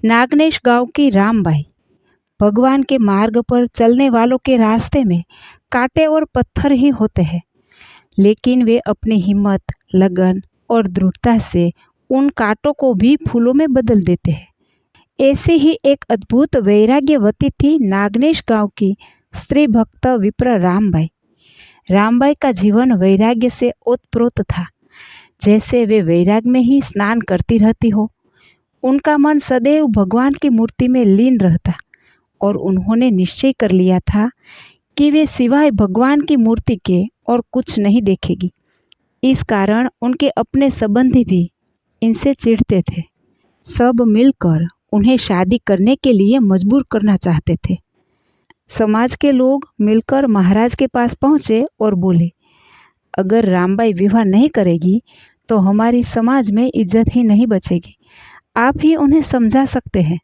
नागनेश गांव की रामबाई। भगवान के मार्ग पर चलने वालों के रास्ते में कांटे और पत्थर ही होते हैं, लेकिन वे अपनी हिम्मत, लगन और दृढ़ता से उन कांटों को भी फूलों में बदल देते हैं। ऐसी ही एक अद्भुत वैराग्यवती थी नागनेश गांव की स्त्री भक्त विप्र रामबाई। रामबाई का जीवन वैराग्य से ओतप्रोत था, जैसे वे वैराग में ही स्नान करती रहती हो। उनका मन सदैव भगवान की मूर्ति में लीन रहता और उन्होंने निश्चय कर लिया था कि वे सिवाय भगवान की मूर्ति के और कुछ नहीं देखेगी। इस कारण उनके अपने संबंधी भी इनसे चिढ़ते थे। सब मिलकर उन्हें शादी करने के लिए मजबूर करना चाहते थे। समाज के लोग मिलकर महाराज के पास पहुँचे और बोले, अगर रामबाई विवाह नहीं करेगी तो हमारी समाज में इज्जत ही नहीं बचेगी। आप ही उन्हें समझा सकते हैं।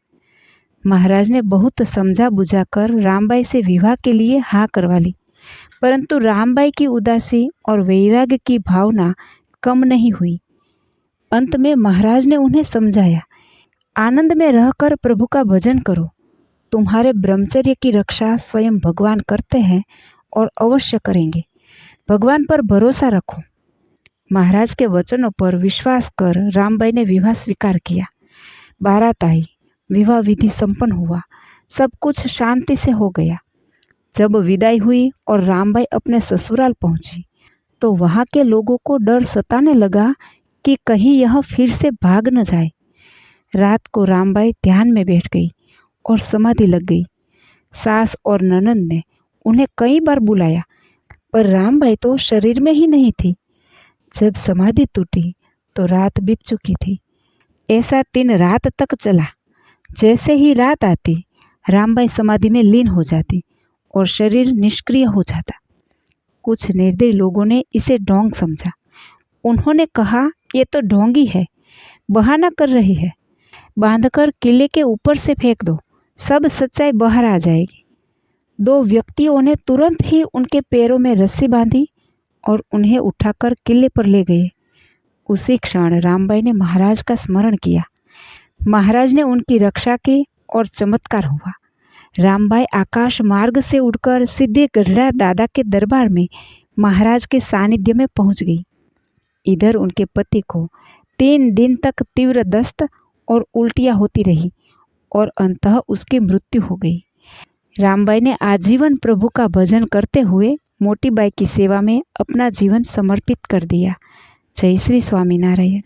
महाराज ने बहुत समझा बुझाकर रामबाई से विवाह के लिए हाँ करवा ली, परंतु रामबाई की उदासी और वैराग्य की भावना कम नहीं हुई। अंत में महाराज ने उन्हें समझाया, आनंद में रहकर प्रभु का भजन करो। तुम्हारे ब्रह्मचर्य की रक्षा स्वयं भगवान करते हैं और अवश्य करेंगे। भगवान पर भरोसा रखो। महाराज के वचनों पर विश्वास कर रामबाई ने विवाह स्वीकार किया। बारात आई, विवाह विधि संपन्न हुआ, सब कुछ शांति से हो गया। जब विदाई हुई और रामबाई अपने ससुराल पहुंची तो वहां के लोगों को डर सताने लगा कि कहीं यह फिर से भाग न जाए। रात को रामबाई ध्यान में बैठ गई और समाधि लग गई। सास और ननंद ने उन्हें कई बार बुलाया, पर रामबाई तो शरीर में ही नहीं थी। जब समाधि टूटी तो रात बीत चुकी थी। ऐसा 3 रात तक चला। जैसे ही रात आती, रामबाई समाधि में लीन हो जाती और शरीर निष्क्रिय हो जाता। कुछ निर्दयी लोगों ने इसे ढोंग समझा। उन्होंने कहा, ये तो ढोंगी है, बहाना कर रही है। बांधकर किले के ऊपर से फेंक दो, सब सच्चाई बाहर आ जाएगी। 2 व्यक्तियों ने तुरंत ही उनके पैरों में रस्सी बांधी और उन्हें उठाकर किले पर ले गए। उसी क्षण रामबाई ने महाराज का स्मरण किया। महाराज ने उनकी रक्षा की और चमत्कार हुआ। रामबाई आकाश मार्ग से उड़कर सीधे गढ़ा दादा के दरबार में महाराज के सानिध्य में पहुंच गई। इधर उनके पति को 3 दिन तक तीव्र दस्त और उल्टियां होती रही और अंततः उसकी मृत्यु हो गई। रामबाई ने आजीवन प्रभु का भजन करते हुए मोटी बाई की सेवा में अपना जीवन समर्पित कर दिया। जय श्री स्वामीनारायण।